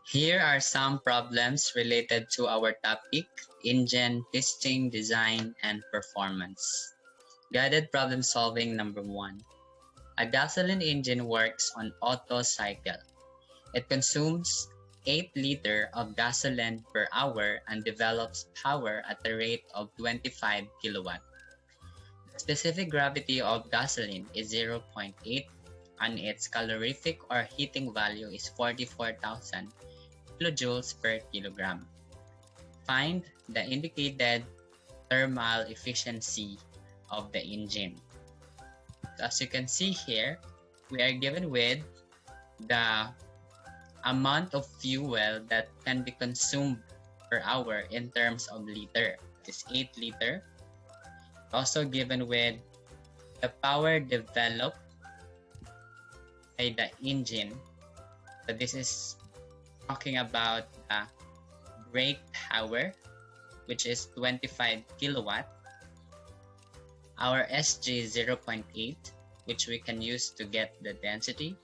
Here are some problems related to our topic, engine testing, design, and performance. Guided problem solving number 1. A gasoline engine works on Otto cycle. It consumes 8 liters of gasoline per hour and develops power at a rate of 25 kilowatt. The specific gravity of gasoline is 0.8 and its calorific or heating value is 44,000 kilojoules per kilogram. Find the indicated thermal efficiency of the engine. So as you can see here, we are given with the amount of fuel that can be consumed per hour in terms of liter. It is 8 liter. Also given with the power developed by the engine. So this is talking about the brake power, which is 25 kilowatt. Our SG is 0.8, which we can use to get the density.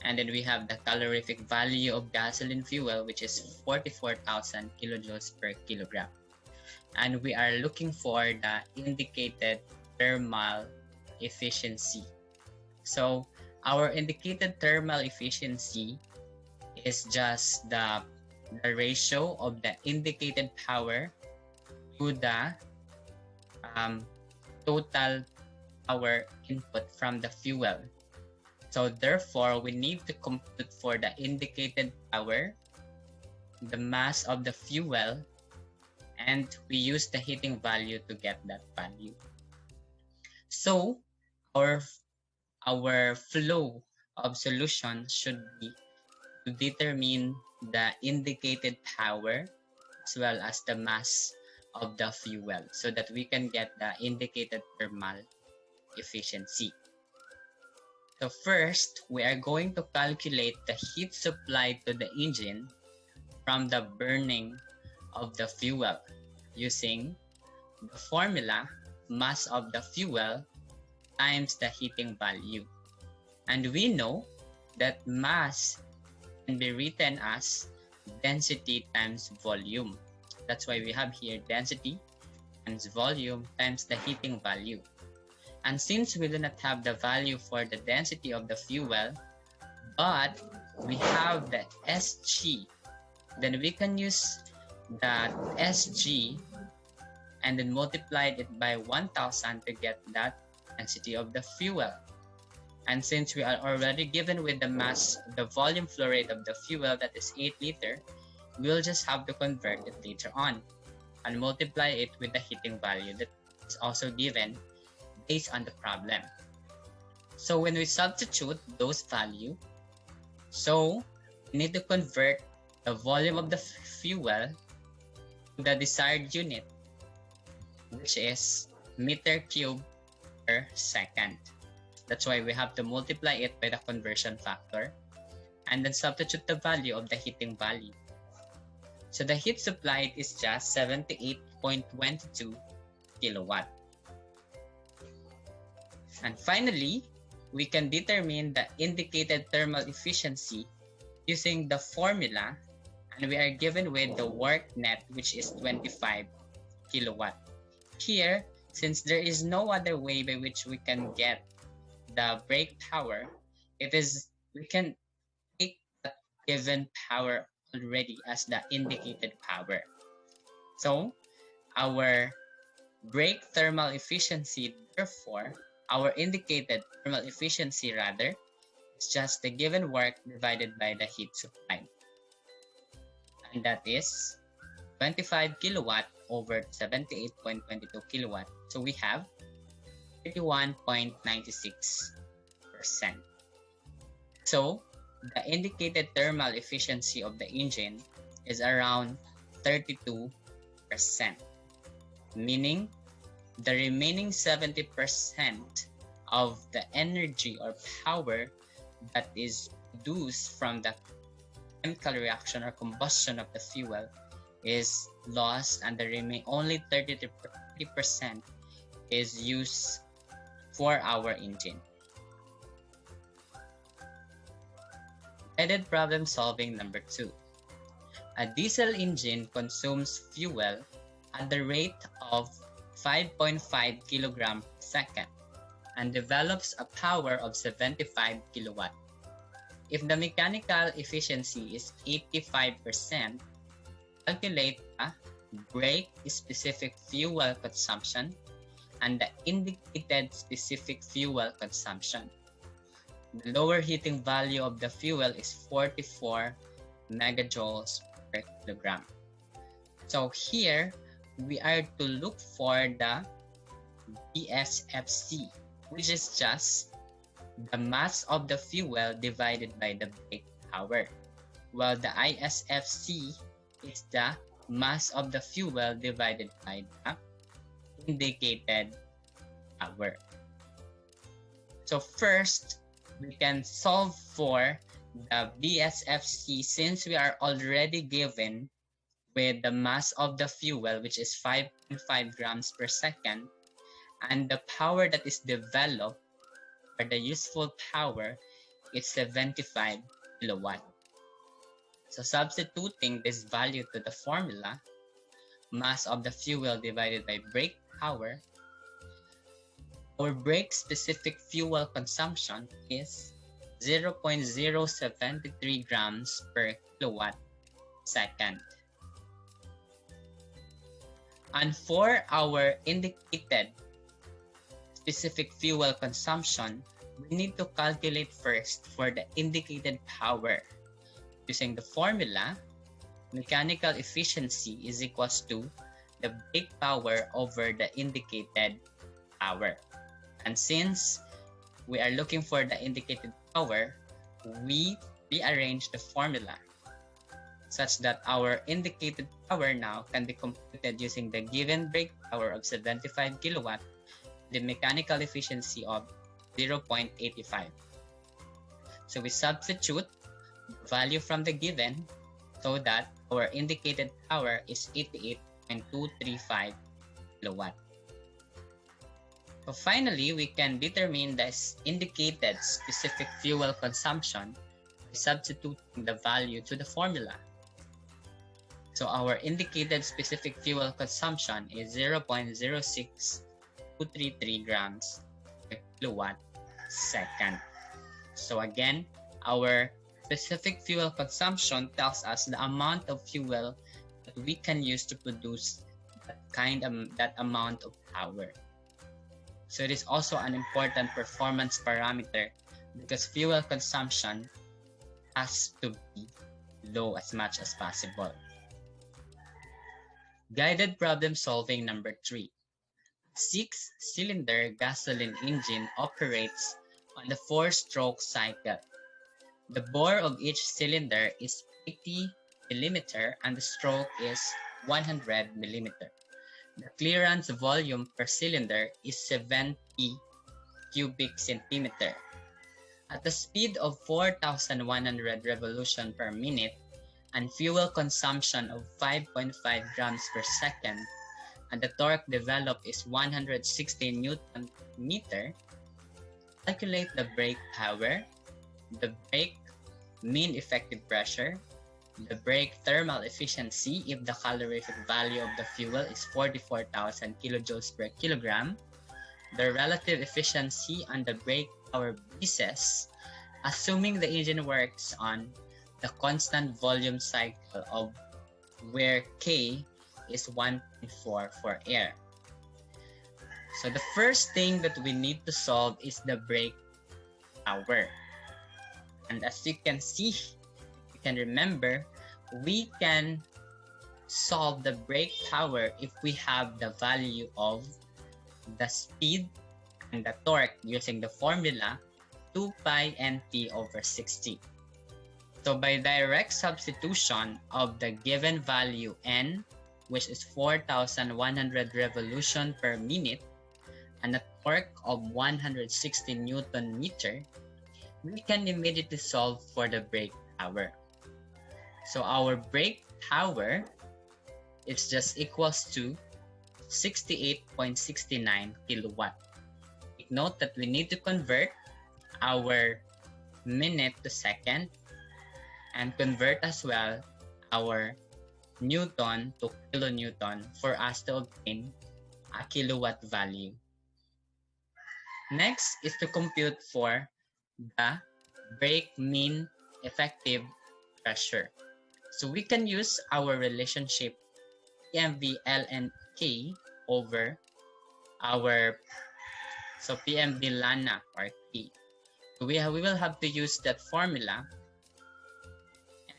And then we have the calorific value of gasoline fuel, which is 44,000 kilojoules per kilogram. And we are looking for the indicated thermal efficiency. So our indicated thermal efficiency is just the ratio of the indicated power to the total power input from the fuel. So therefore, we need to compute for the indicated power, the mass of the fuel, and we use the heating value to get that value. So our flow of solution should be to determine the indicated power as well as the mass of the fuel so that we can get the indicated thermal efficiency. So first, we are going to calculate the heat supplied to the engine from the burning of the fuel using the formula mass of the fuel times the heating value. And we know that mass can be written as density times volume. That's why we have here density times volume times the heating value. And since we do not have the value for the density of the fuel, but we have the SG, then we can use that SG and then multiply it by 1,000 to get that density of the fuel. And since we are already given with the mass, the volume flow rate of the fuel, that is 8 liter, we'll just have to convert it later on and multiply it with the heating value that is also given based on the problem. So when we substitute those values, so we need to convert the volume of the fuel to the desired unit, which is meter cube per second. That's why we have to multiply it by the conversion factor and then substitute the value of the heating value. So the heat supplied is just 78.22 kilowatt. And finally, we can determine the indicated thermal efficiency using the formula, and we are given with the work net, which is 25 kilowatt. Here, since there is no other way by which we can get the brake power, we can take the given power already as the indicated power. So our brake thermal efficiency, therefore, our indicated thermal efficiency rather, is just the given work divided by the heat supplied. And that is 25 kilowatt over 78.22 kilowatt. So we have 31.96%. So the indicated thermal efficiency of the engine is around 32%, meaning the remaining 70% of the energy or power that is produced from the chemical reaction or combustion of the fuel is lost, and the only 30% is used for our engine. Guided problem solving number 2. A diesel engine consumes fuel at the rate of 5.5 kg per second and develops a power of 75 kilowatt. If the mechanical efficiency is 85%, calculate a brake-specific fuel consumption and the indicated specific fuel consumption. The lower heating value of the fuel is 44 megajoules per kilogram. So here, we are to look for the BSFC, which is just the mass of the fuel divided by the brake power, while the ISFC is the mass of the fuel divided by the indicated power. So first, we can solve for the BSFC since we are already given with the mass of the fuel, which is 5.5 grams per second, and the power that is developed, or the useful power, is 75 kilowatt. So substituting this value to the formula, mass of the fuel divided by brake power, our brake-specific fuel consumption is 0.073 grams per kilowatt second. And for our indicated specific fuel consumption, we need to calculate first for the indicated power. Using the formula, mechanical efficiency is equals to the brake power over the indicated power. And since we are looking for the indicated power, we rearrange the formula such that our indicated power now can be computed using the given brake power of 75 kilowatt, the mechanical efficiency of 0.85. So we substitute the value from the given so that our indicated power is 88.235 kilowatt. So finally, we can determine the indicated specific fuel consumption by substituting the value to the formula. So our indicated specific fuel consumption is 0.06233 grams per kilowatt second. So again, our specific fuel consumption tells us the amount of fuel that we can use to produce that amount of power. So it is also an important performance parameter because fuel consumption has to be low as much as possible. Guided problem solving number 3. 6-cylinder gasoline engine operates on the 4-stroke cycle. The bore of each cylinder is 80 mm and the stroke is 100 mm. The clearance volume per cylinder is 70 cubic centimeter. At the speed of 4,100 revolutions per minute and fuel consumption of 5.5 grams per second, and the torque developed is 160 Newton meter, calculate the brake power, the brake mean effective pressure, the brake thermal efficiency if the calorific value of the fuel is 44,000 kilojoules per kilogram, the relative efficiency on the brake power basis, assuming the engine works on the constant volume cycle of where K is 1.4 for air. So the first thing that we need to solve is the brake power. And as you can see, you can remember, we can solve the brake power if we have the value of the speed and the torque using the formula 2 pi nt over 60. So by direct substitution of the given value n, which is 4,100 revolution per minute, and a torque of 160 Newton meter, we can immediately solve for the brake power. So our brake power is just equals to 68.69 kilowatt. Take note that we need to convert our minute to second and convert as well our Newton to kilonewton for us to obtain a kilowatt value. Next is to compute for the brake mean effective pressure. So we can use our relationship PMV ln K over our PMV lana or K. So we will have to use that formula,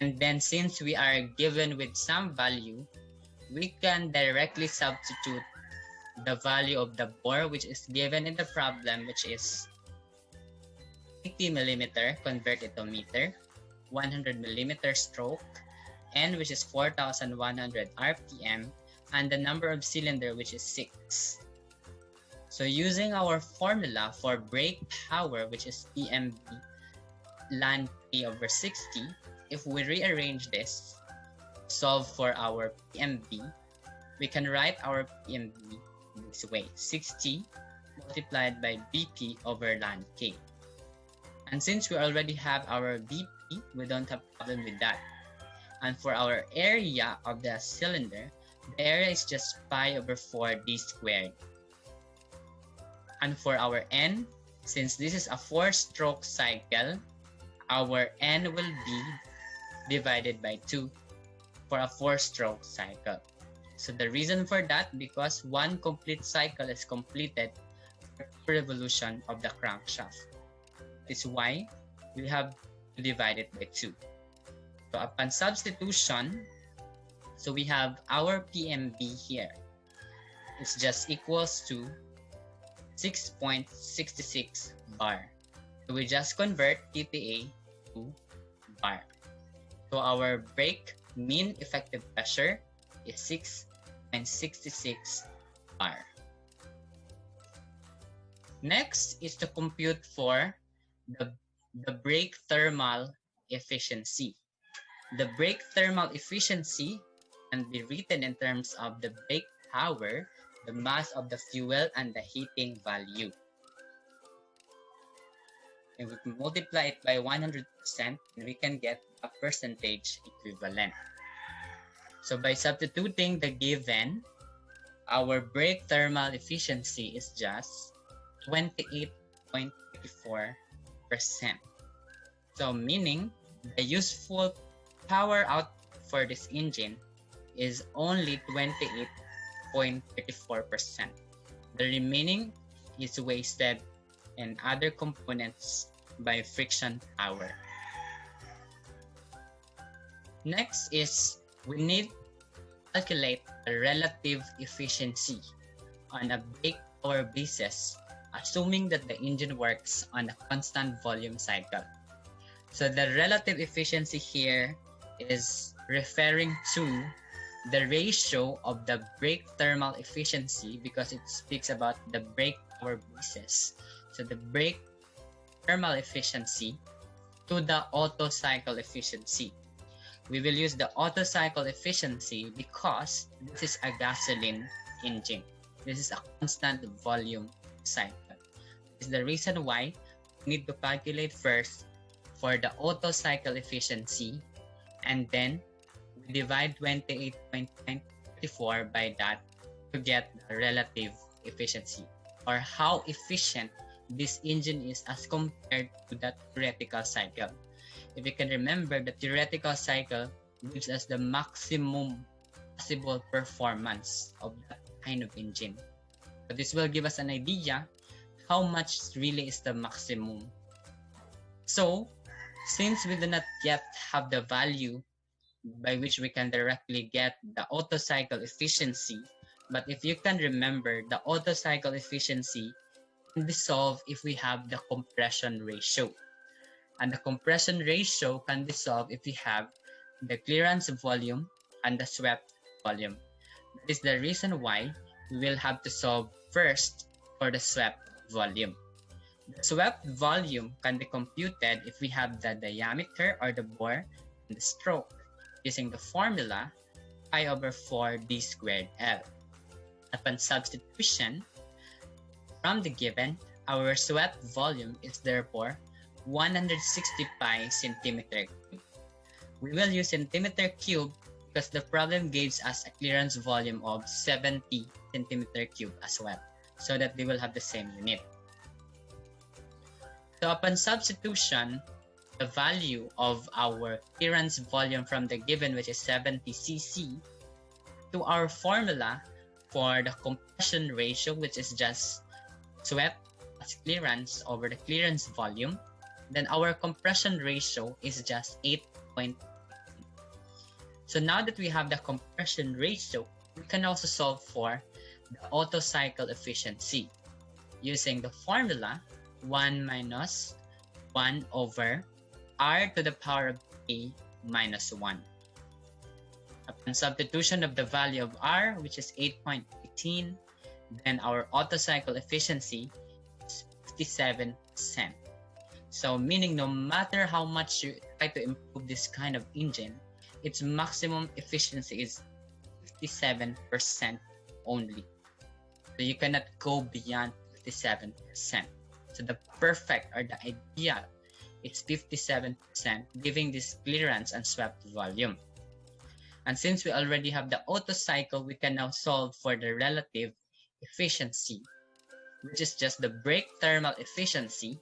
and then since we are given with some value, we can directly substitute the value of the bore which is given in the problem, which is 80 millimeter, convert it to meter, 100 millimeter stroke, N which is 4,100 RPM, and the number of cylinder which is 6. So using our formula for brake power, which is PMB ln K over 60, if we rearrange this, solve for our PMB, we can write our PMB this way: 60 multiplied by BP over ln K. And since we already have our BP, we don't have problem with that. And for our area of the cylinder, the area is just pi over 4d squared. And for our N, since this is a 4-stroke cycle, our N will be divided by 2 for a 4-stroke cycle. So the reason for that, because one complete cycle is completed for 2 revolution of the crankshaft. This is why we have to divide it by 2. So upon substitution, so we have our PMB here. It's just equals to 6.66 bar. So we just convert kPa to bar. So our brake mean effective pressure is 6.66 bar. Next is to compute for the brake thermal efficiency. The brake thermal efficiency can be written in terms of the brake power, the mass of the fuel, and the heating value. And we can multiply it by 100%, and we can get a percentage equivalent. So by substituting the given, our brake thermal efficiency is just 28.84%. So meaning the useful power out for this engine is only 28.34%. The remaining is wasted in other components by friction power. Next is we need to calculate the relative efficiency on a brake power basis, assuming that the engine works on a constant volume cycle. So the relative efficiency here is referring to the ratio of the brake thermal efficiency, because it speaks about the brake power basis. So the brake thermal efficiency to the Otto cycle efficiency. We will use the Otto cycle efficiency because this is a gasoline engine. This is a constant volume cycle. This is the reason why we need to calculate first for the Otto cycle efficiency, and then we divide 28.94 by that to get the relative efficiency, or how efficient this engine is as compared to the theoretical cycle. If you can remember, the theoretical cycle gives us the maximum possible performance of that kind of engine. So this will give us an idea how much really is the maximum. So since we do not yet have the value by which we can directly get the Otto cycle efficiency, but if you can remember, the Otto cycle efficiency can be solved if we have the compression ratio. And the compression ratio can be solved if we have the clearance volume and the swept volume. That is the reason why we will have to solve first for the swept volume. The swept volume can be computed if we have the diameter or the bore and the stroke using the formula pi over 4d squared L. Upon substitution from the given, our swept volume is therefore 160 pi centimeter cube. We will use centimeter cube because the problem gives us a clearance volume of 70 centimeter cube as well, so that they will have the same unit. So upon substitution, the value of our clearance volume from the given, which is 70 cc, to our formula for the compression ratio, which is just swept as clearance over the clearance volume, then our compression ratio is just 8.8. So now that we have the compression ratio, we can also solve for the Otto cycle efficiency using the formula 1 minus 1 over r to the power of a minus 1. Upon substitution of the value of r, which is 8.18, then our Otto cycle efficiency is 57%. So meaning no matter how much you try to improve this kind of engine, its maximum efficiency is 57% only. So you cannot go beyond 57%. So the perfect or the ideal is 57%, giving this clearance and swept volume. And since we already have the Otto cycle, we can now solve for the relative efficiency, which is just the brake thermal efficiency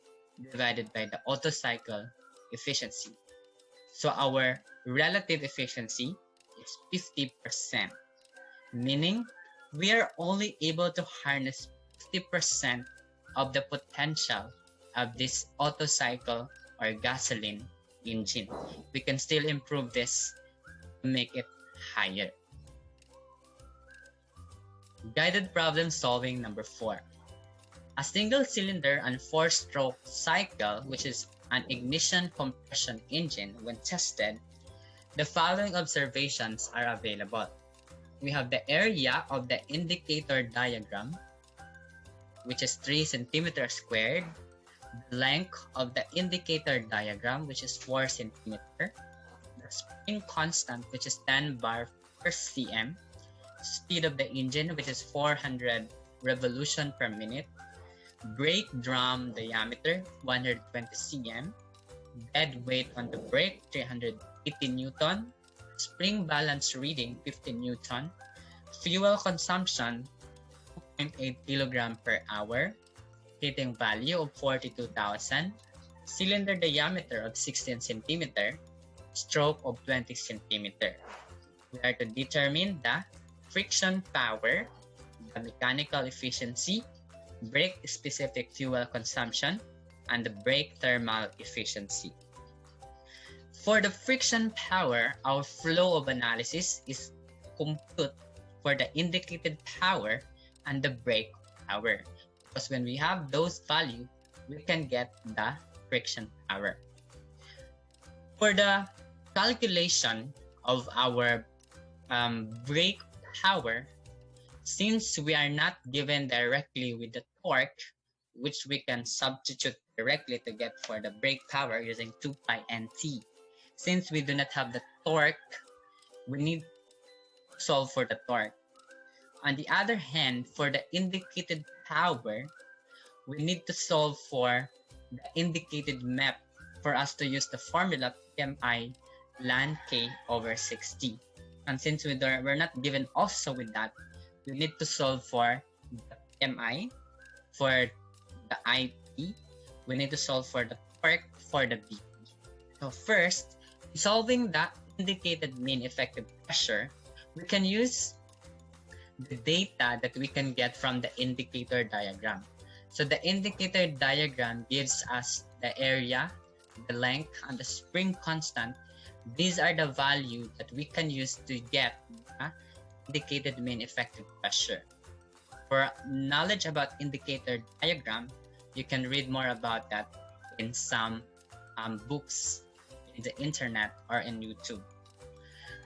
divided by the Otto cycle efficiency. So our relative efficiency is 50%, meaning we are only able to harness 50% of the potential of this Otto cycle or gasoline engine. We can still improve this to make it higher. Guided problem solving number 4. A single cylinder and 4-stroke cycle, which is an ignition compression engine, when tested, the following observations are available. We have the area of the indicator diagram, which is 3 centimeters squared, the length of the indicator diagram, which is 4 centimeters, the spring constant, which is 10 bar per cm, speed of the engine, which is 400 revolution per minute, brake drum diameter 120 cm, dead weight on the brake 380 Newton, spring balance reading 50 Newton, fuel consumption 2.8 kilogram per hour, heating value of 42,000, cylinder diameter of 16 centimeter, stroke of 20 centimeter. We are to determine the friction power, the mechanical efficiency, brake specific fuel consumption, and the brake thermal efficiency. For the friction power, our flow of analysis is compute for the indicated power and the brake power. Because when we have those values, we can get the friction power. For the calculation of our brake power, since we are not given directly with the torque, which we can substitute directly to get for the brake power using 2 pi nt. Since we do not have the torque, we need to solve for the torque. On the other hand, for the indicated power, we need to solve for the indicated MEP for us to use the formula PMI ln K over 60. And since we're not given also with that, we need to solve for the PMI, for the IP, we need to solve for the torque, for the BP. So first, solving the indicated mean effective pressure, we can use the data that we can get from the indicator diagram. So the indicator diagram gives us the area, the length, and the spring constant. These are the values that we can use to get the indicated mean effective pressure. For knowledge about indicator diagram, you can read more about that in some books in the internet or in YouTube.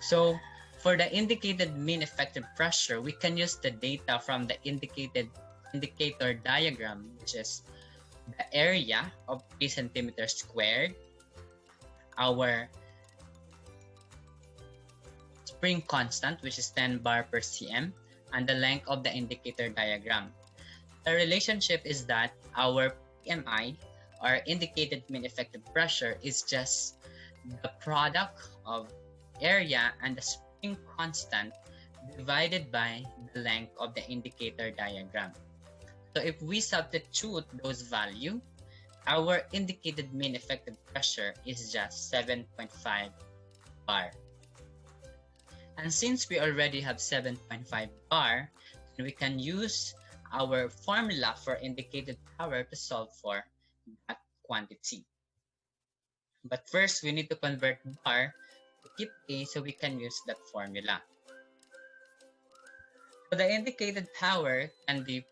So for the indicated mean effective pressure, we can use the data from the indicator diagram, which is the area of 3 centimeters squared, our spring constant, which is 10 bar per cm, and the length of the indicator diagram. The relationship is that our PMI, or indicated mean effective pressure, is just the product of area and the spring constant divided by the length of the indicator diagram. So if we substitute those values, our indicated mean effective pressure is just 7.5 bar. And since we already have 7.5 bar, we can use our formula for indicated power to solve for that quantity. But first, we need to convert bar to kPa so we can use that formula. So the indicated power can be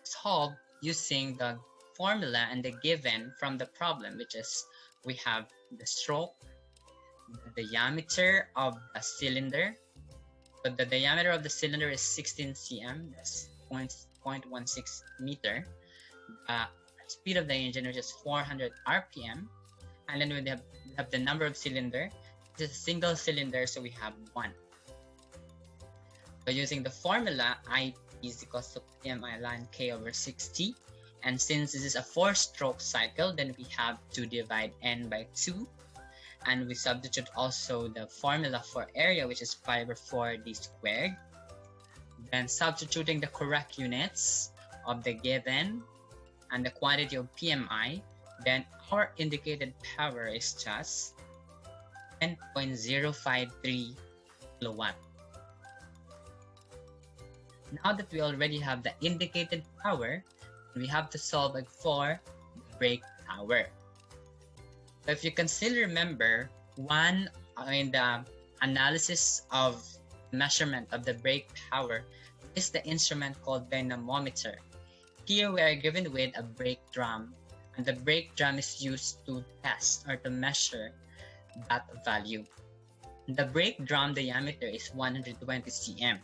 solved using the formula and the given from the problem, which is we have the stroke, the diameter of the cylinder. So the diameter of the cylinder is 16 cm, that's 0.16 meter. Speed of the engine, which is 400 RPM. And then we have the number of cylinder. This is a single cylinder, so we have 1. So using the formula, IP is equals to PMI ln K over 60. And since this is a 4-stroke cycle, then we have to divide N by 2. And we substitute also the formula for area, which is pi over 4d squared. Then substituting the correct units of the given and the quantity of PMI, then our indicated power is just 10.053 kilowatt. Now that we already have the indicated power, we have to solve it for the brake power. So if you can still remember, one in the analysis of measurement of the brake power is the instrument called dynamometer. Here we are given with a brake drum, and the brake drum is used to test or to measure that value. The brake drum diameter is 120 cm.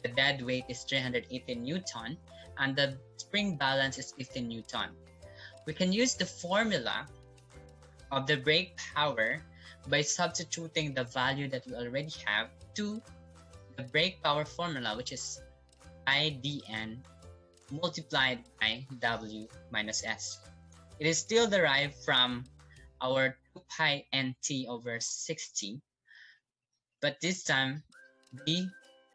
The dead weight is 380 Newton, and the spring balance is 50 Newton. We can use the formula of the brake power by substituting the value that we already have to the brake power formula, which is IDN multiplied by W minus S. It is still derived from our 2 pi nt over 60, but this time we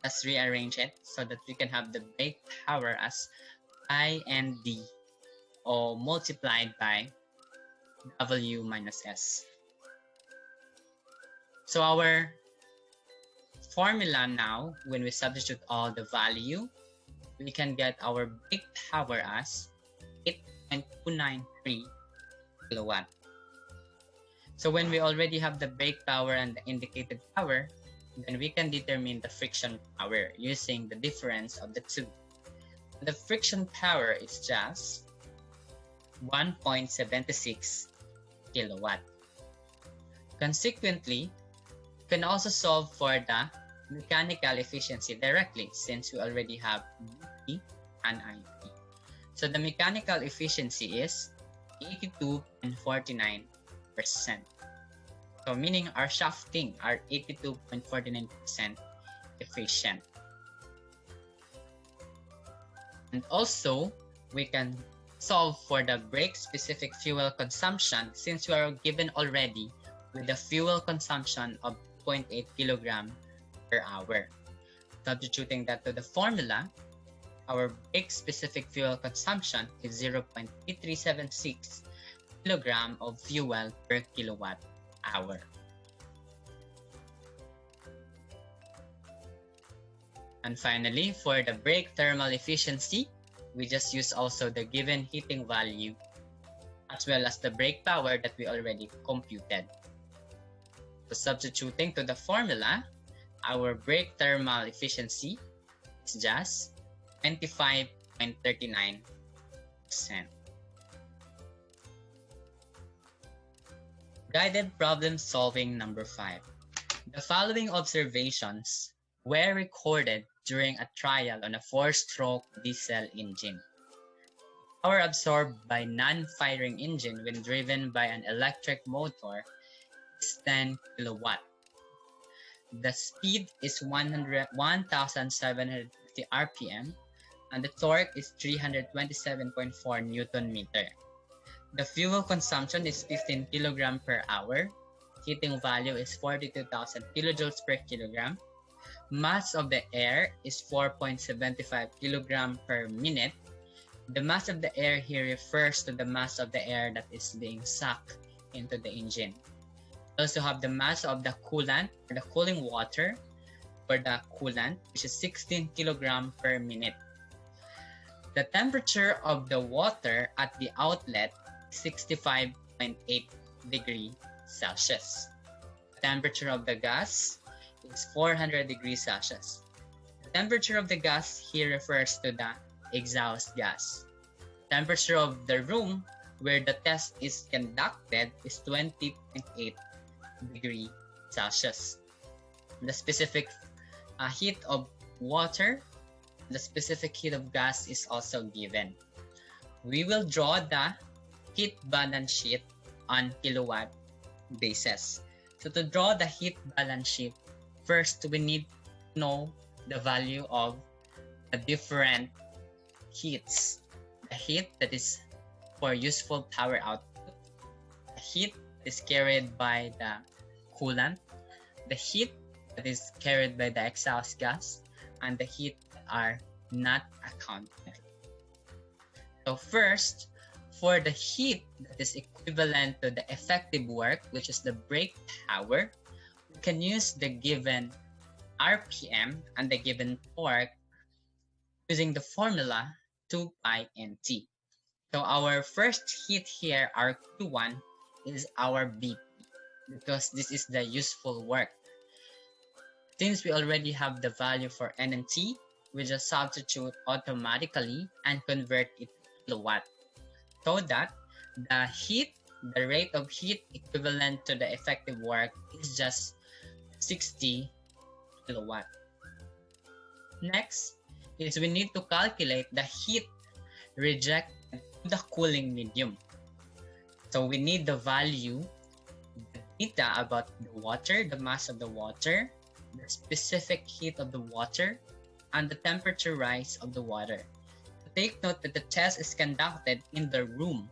just rearrange it so that we can have the brake power as I and D, or multiplied by W minus S. So our formula now, when we substitute all the value, we can get our brake power as 8.293 kilowatt. So when we already have the brake power and the indicated power, then we can determine the friction power using the difference of the two. The friction power is just 1.76 kilowatt. Consequently, you can also solve for the mechanical efficiency directly since we already have BP and IP. So the mechanical efficiency is 82.49%. So meaning our shafting are 82.49% efficient. And also, we can solve for the brake specific fuel consumption since we are given already with the fuel consumption of 0.8 kilogram per hour. Substituting that to the formula, our brake specific fuel consumption is 0.8376 kilogram of fuel per kilowatt hour. And finally, for the brake thermal efficiency, we just use also the given heating value as well as the brake power that we already computed. So substituting to the formula, our brake thermal efficiency is just 25.39%. Guided problem solving number 5. The following observations were recorded during a trial on a 4-stroke diesel engine. Power absorbed by non-firing engine when driven by an electric motor is 10 kilowatt. The speed is 1,750 RPM and the torque is 327.4 Newton meter. The fuel consumption is 15 kilogram per hour. heating value is 42,000 kilojoules per kilogram. Mass of the air is 4.75 kilogram per minute. The mass of the air here refers to the mass of the air that is being sucked into the engine. We also have the mass of the coolant, or the cooling water, for the coolant, which is 16 kilogram per minute. The temperature of the water at the outlet is 65.8 degrees Celsius. The temperature of the gas is 400 degrees Celsius. The temperature of the gas here refers to the exhaust gas. The temperature of the room where the test is conducted is 20.8 degrees Celsius. The specific heat of water, the specific heat of gas is also given. We will draw the heat balance sheet on kilowatt basis. So to draw the heat balance sheet, first we need to know the value of the different heats. The heat that is for useful power output, the heat that is carried by the coolant, the heat that is carried by the exhaust gas, and the heat that are not accounted. So first, for the heat that is equivalent to the effective work, which is the brake power, we can use the given RPM and the given torque using the formula 2 pi nt. So our first heat here, our Q1, is our BP, because this is the useful work. Since we already have the value for N and T, we just substitute automatically and convert it to kilowatt, so that the heat, the rate of heat equivalent to the effective work is just 60 kilowatt. Next is we need to calculate the heat rejected to the cooling medium. So we need the value, the data about the water, the mass of the water, the specific heat of the water, and the temperature rise of the water. Take note that the test is conducted in the room.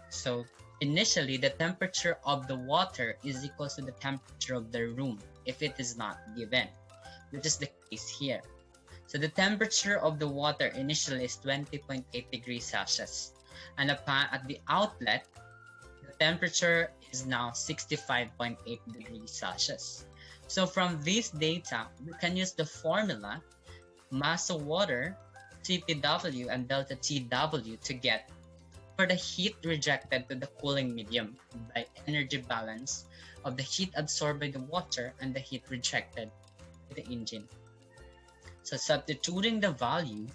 So initially, the temperature of the water is equal to the temperature of the room if it is not given, which is the case here. So the temperature of the water initially is 20.8 degrees Celsius. And at the outlet, the temperature is now 65.8 degrees Celsius. So from this data, we can use the formula mass of water, CPW, and delta TW to get for the heat rejected to the cooling medium by energy balance of the heat absorbed by the water and the heat rejected by the engine. So substituting the value,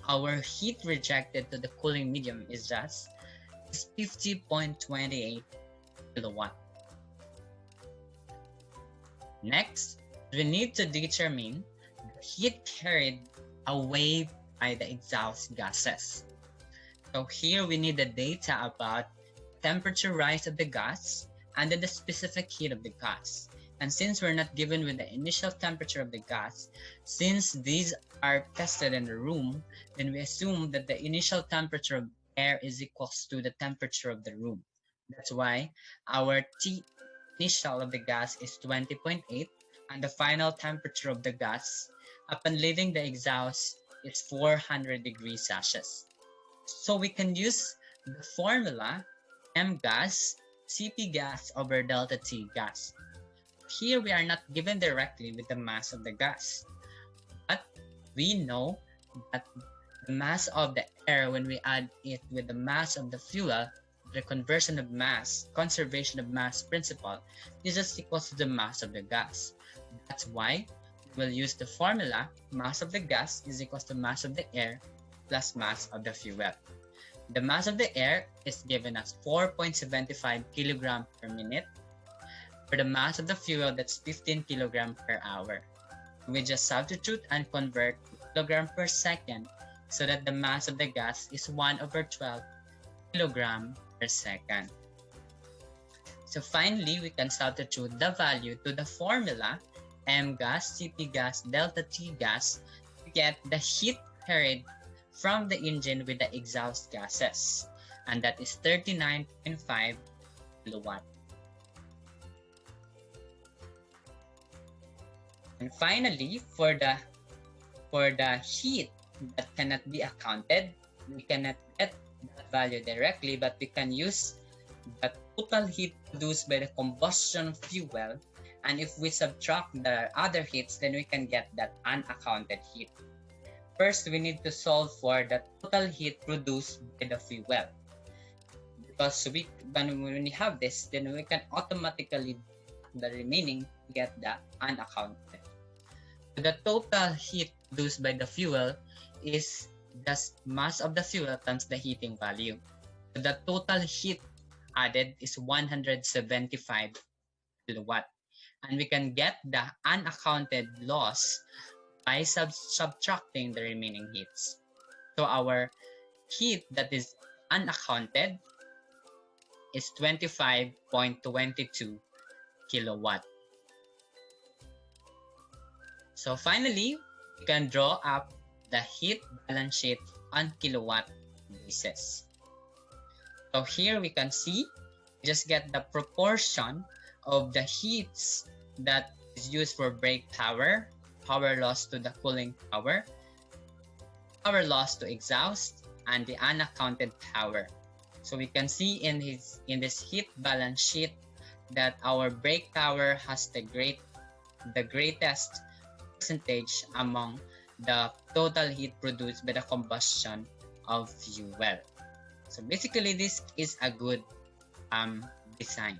our heat rejected to the cooling medium is 50.28 kilowatt. Next, we need to determine the heat carried away by the exhaust gases. So here we need the data about temperature rise of the gas and then the specific heat of the gas. And since we're not given with the initial temperature of the gas, since these are tested in the room, then we assume that the initial temperature of air is equals to the temperature of the room. That's why our T initial of the gas is 20.8 and the final temperature of the gas upon leaving the exhaust is 400 degrees Celsius. So we can use the formula M gas, Cp gas over delta T gas. Here we are not given directly with the mass of the gas, but we know that the mass of the air, when we add it with the mass of the fuel, the conservation of mass principle is just equal to the mass of the gas. That's why we'll use the formula mass of the gas is equal to mass of the air plus mass of the fuel. The mass of the air is given as 4.75 kilogram per minute. For the mass of the fuel, that's 15 kilogram per hour. We just substitute and convert to kilogram per second so that the mass of the gas is 1/12 kilogram per second. So finally, we can substitute the value to the formula M gas, Cp gas, delta T gas to get the heat carried from the engine with the exhaust gases, and that is 39.5 kilowatt. And finally, for the heat that cannot be accounted, we cannot get that value directly, but we can use the total heat produced by the combustion fuel, and if we subtract the other heats, then we can get that unaccounted heat. First, we need to solve for the total heat produced by the fuel, because when we have this, then we can automatically the remaining to get the unaccounted. So the total heat produced by the fuel is the mass of the fuel times the heating value. So the total heat added is 175 kilowatt, and we can get the unaccounted loss by subtracting the remaining heats. So our heat that is unaccounted is 25.22 kilowatt. So finally, we can draw up the heat balance sheet on kilowatt basis. So here we can see, just get the proportion of the heats that is used for brake power, power loss to the cooling tower, power loss to exhaust, and the unaccounted power. So we can see in this heat balance sheet that our brake tower has the greatest percentage among the total heat produced by the combustion of fuel. So basically, this is a good design.